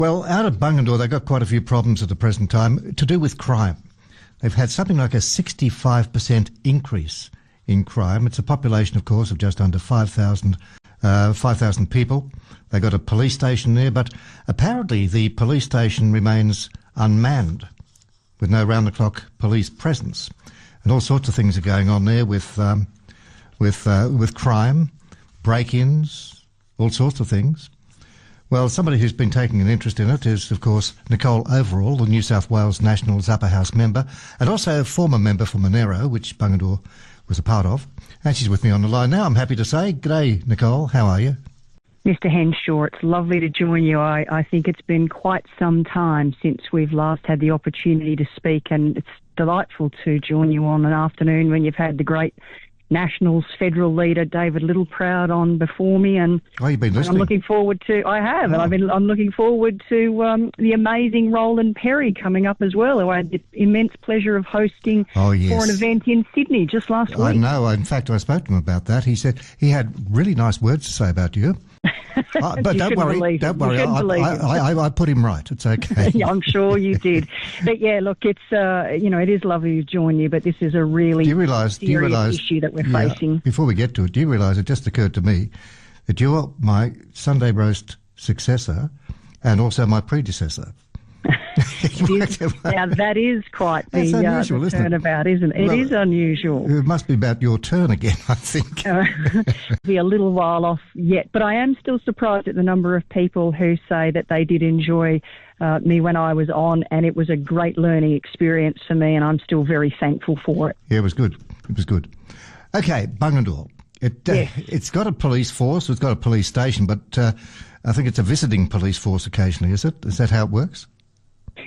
Well, out of Bungendore, they've got quite a few problems at the present time to do with crime. They've had something like a 65% increase in crime. It's a population, of course, of just under 5,000 people. They've got a police station there, but apparently the police station remains unmanned with no round-the-clock police presence. And all sorts of things are going on there with crime, break-ins, all sorts of things. Well, somebody who's been taking an interest in it is, of course, Nicole Overall, the New South Wales Nationals Upper House member, and also a former member for Monero, which Bungendore was a part of. And she's with me on the line now, I'm happy to say. G'day, Nicole. How are you? Mr. Henshaw, it's lovely to join you. I think it's been quite some time since we've last had the opportunity to speak, and it's delightful to join you on an afternoon when you've had the great Nationals federal leader David Littleproud on before me, and you've been listening. I'm looking forward to. I have, and I'm looking forward to the amazing Roland Perry coming up as well, who I had the immense pleasure of hosting for an event in Sydney just last week. I know. In fact, I spoke to him about that. He said he had really nice words to say about you. But don't worry. I put him right. It's okay. Yeah, I'm sure you did. But yeah, look, it's it is lovely to join you, but this is a really serious issue that we're facing. Before we get to it, do you realise it just occurred to me that you're my Sunday roast successor and also my predecessor? Now that is quite the turnabout, isn't it? It is unusual. It must be about your turn again, I think. Be a little while off yet, but I am still surprised at the number of people who say that they did enjoy me when I was on, and it was a great learning experience for me, and I'm still very thankful for it. Yeah, it was good. It was good. Okay, Bungendore. It's got a police force, it's got a police station, but I think it's a visiting police force occasionally, is it? Is that how it works?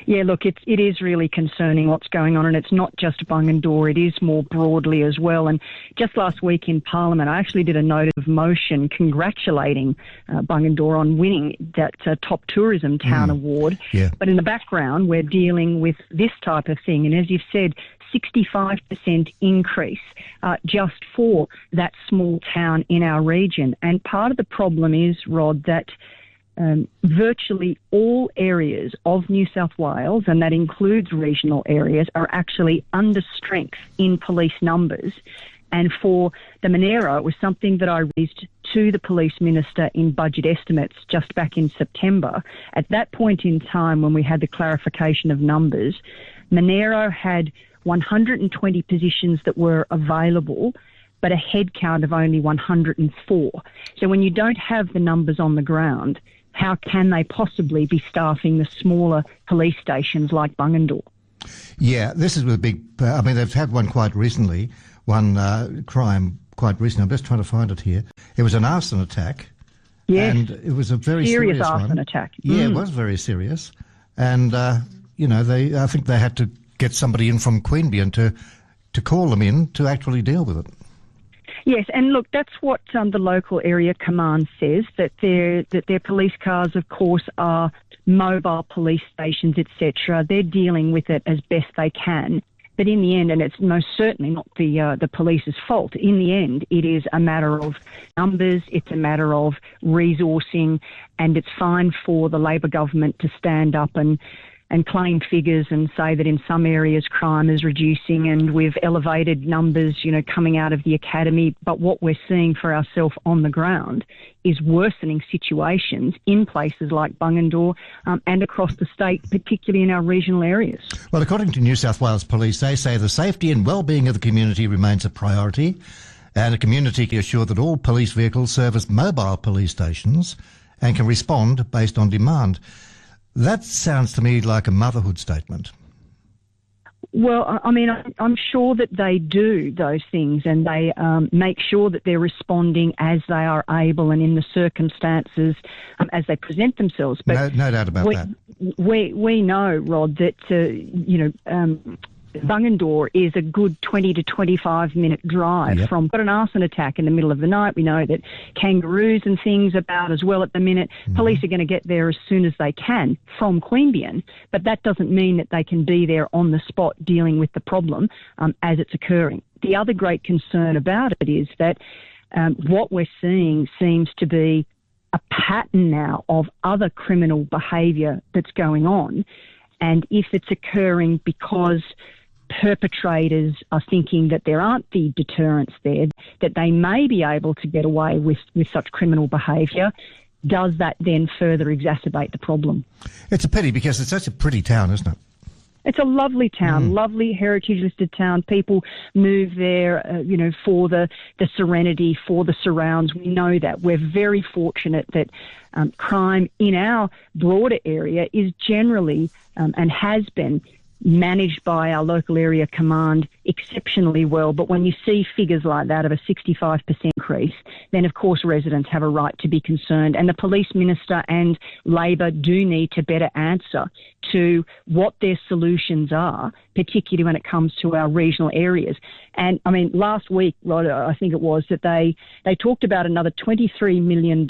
Yeah, look, it is really concerning what's going on, and it's not just Bungendore, it is more broadly as well. And just last week in Parliament, I actually did a note of motion congratulating Bungendore on winning that Top Tourism Town Award. Yeah. But in the background, we're dealing with this type of thing, and as you've said, 65% increase just for that small town in our region. And part of the problem is, Rod, that virtually all areas of New South Wales, and that includes regional areas, are actually under strength in police numbers. And for the Monero, it was something that I raised to the police minister in budget estimates just back in September. At that point in time, when we had the clarification of numbers, Monero had 120 positions that were available, but a head count of only 104. So when you don't have the numbers on the ground, how can they possibly be staffing the smaller police stations like Bungendore? Yeah, this is with a big... they've had one quite recently, crime quite recently. I'm just trying to find it here. It was an arson attack. Yes. And it was a very serious arson attack. Yeah, it was very serious. And, I think they had to get somebody in from Queanbeyan to call them in to actually deal with it. Yes, and look, that's what the local area command says, that their police cars, of course, are mobile police stations, etc. They're dealing with it as best they can. But in the end, and it's most certainly not the police's fault, in the end, it is a matter of numbers, it's a matter of resourcing, and it's fine for the Labor government to stand up and claim figures and say that in some areas crime is reducing and we've elevated numbers, coming out of the academy. But what we're seeing for ourselves on the ground is worsening situations in places like Bungendore and across the state, particularly in our regional areas. Well, according to New South Wales Police, they say the safety and well-being of the community remains a priority, and the community can assure that all police vehicles service mobile police stations and can respond based on demand. That sounds to me like a motherhood statement. Well, I'm sure that they do those things, and they make sure that they're responding as they are able and in the circumstances as they present themselves. But no doubt about that. We know, Rod, that Bungendore is a good 20 to 25 minute drive from. Got an arson attack in the middle of the night. We know that kangaroos and things about as well at the minute. Police are going to get there as soon as they can from Queanbeyan, but that doesn't mean that they can be there on the spot dealing with the problem as it's occurring. The other great concern about it is that what we're seeing seems to be a pattern now of other criminal behaviour that's going on. And if it's occurring because perpetrators are thinking that there aren't the deterrents there, that they may be able to get away with such criminal behaviour, does that then further exacerbate the problem? It's a pity because it's such a pretty town, isn't it? It's a lovely town, lovely heritage-listed town. People move there, for the serenity, for the surrounds. We know that. We're very fortunate that crime in our broader area is generally and has been managed by our local area command exceptionally well. But when you see figures like that of a 65% increase, then of course residents have a right to be concerned. And the police minister and Labor do need to better answer to what their solutions are, particularly when it comes to our regional areas. And I mean, last week, Rod, I think it was, that they talked about another $23 million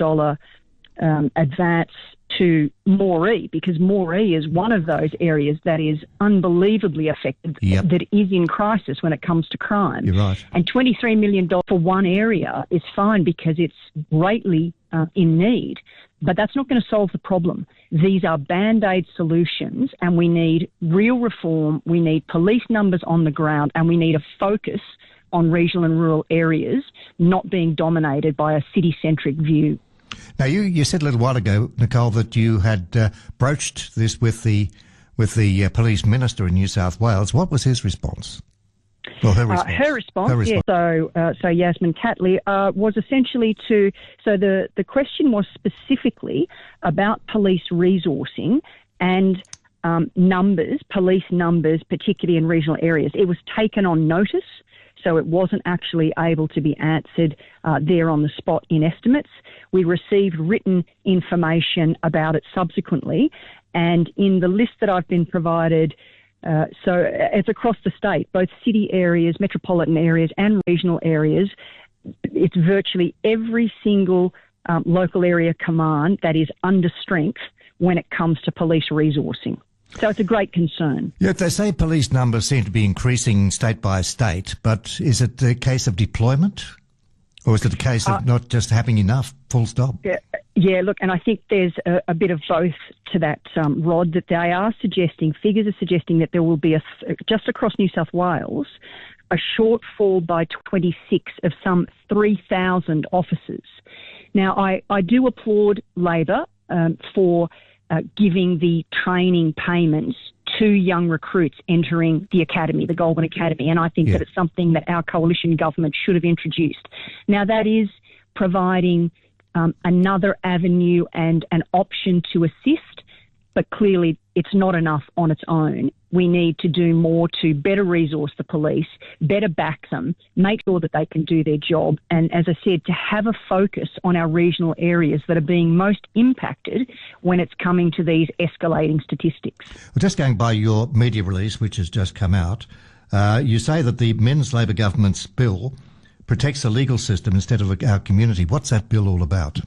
advance to Moree, because Moree is one of those areas that is unbelievably affected, that is in crisis when it comes to crime. You're right. And $23 million for one area is fine because it's greatly in need, but that's not going to solve the problem. These are Band-Aid solutions, and we need real reform. We need police numbers on the ground, and we need a focus on regional and rural areas, not being dominated by a city-centric view. Now, you said a little while ago, Nicole, that you had broached this with the police minister in New South Wales. What was his response? Well, her response. Her response. Yeah. So Yasmin Catley was essentially so the question was specifically about police resourcing and police numbers, particularly in regional areas. It was taken on notice, so it wasn't actually able to be answered there on the spot in estimates. We received written information about it subsequently, and in the list that I've been provided, so it's across the state, both city areas, metropolitan areas and regional areas, it's virtually every single local area command that is under strength when it comes to police resourcing. So it's a great concern. Yeah, they say police numbers seem to be increasing state by state, but is it a case of deployment? Or is it a case of not just having enough, full stop? Yeah, look, and I think there's a bit of both to that, Rod, that they are suggesting, figures are suggesting that there will be, just across New South Wales, a shortfall by 26 of some 3,000 officers. Now, I do applaud Labor for giving the training payments to young recruits entering the academy, the Goulburn Academy, and I think that it's something that our coalition government should have introduced. Now, that is providing another avenue and an option to assist, but clearly it's not enough on its own. We need to do more to better resource the police, better back them, make sure that they can do their job, and as I said, to have a focus on our regional areas that are being most impacted when it's coming to these escalating statistics. Well, just going by your media release, which has just come out, you say that the Men's Labor government's bill protects the legal system instead of our community. What's that bill all about?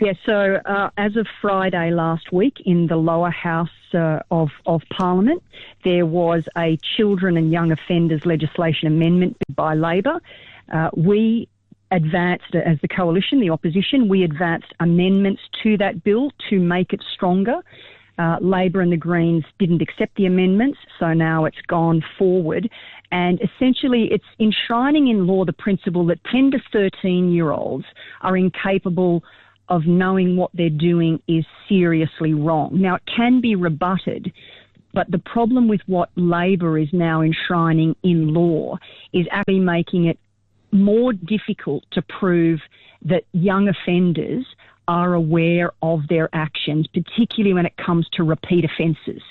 Yeah, so as of Friday last week in the lower house of Parliament, there was a children and young offenders legislation amendment by Labor. We advanced, as the coalition, the opposition, we advanced amendments to that bill to make it stronger. Labor and the Greens didn't accept the amendments, so now it's gone forward. And essentially it's enshrining in law the principle that 10 to 13-year-olds are incapable of knowing what they're doing is seriously wrong. Now, it can be rebutted, but the problem with what Labor is now enshrining in law is actually making it more difficult to prove that young offenders are aware of their actions, particularly when it comes to repeat offences.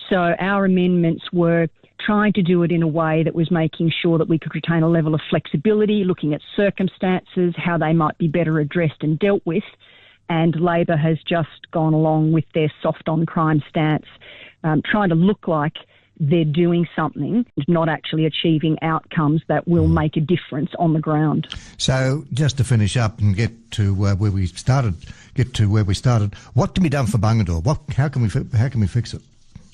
So our amendments were trying to do it in a way that was making sure that we could retain a level of flexibility, looking at circumstances, how they might be better addressed and dealt with. And Labor has just gone along with their soft on crime stance, trying to look like they're doing something, not actually achieving outcomes that will make a difference on the ground. So just to finish up and get to where we started, what can be done for Bungendore? How can we fix it?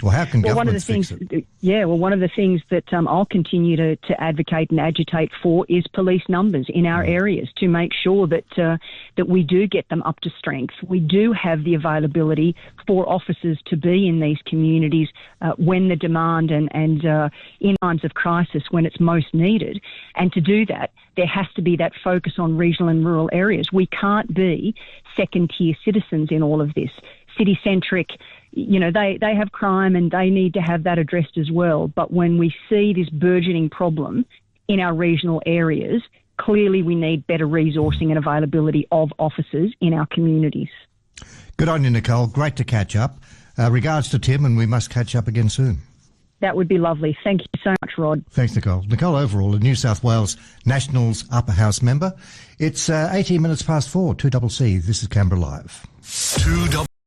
Well, how can Well, one of the governments things, fix it? one of the things that I'll continue to advocate and agitate for is police numbers in our areas to make sure that that we do get them up to strength. We do have the availability for officers to be in these communities when the demand and in times of crisis when it's most needed. And to do that, there has to be that focus on regional and rural areas. We can't be second-tier citizens in all of this. City-centric, they have crime and they need to have that addressed as well. But when we see this burgeoning problem in our regional areas, clearly we need better resourcing and availability of officers in our communities. Good on you, Nicole. Great to catch up. Regards to Tim, and we must catch up again soon. That would be lovely. Thank you so much, Rod. Thanks, Nicole. Nicole Overall, a New South Wales Nationals Upper House member. It's 18 minutes past 4, 2CC. This is Canberra Live.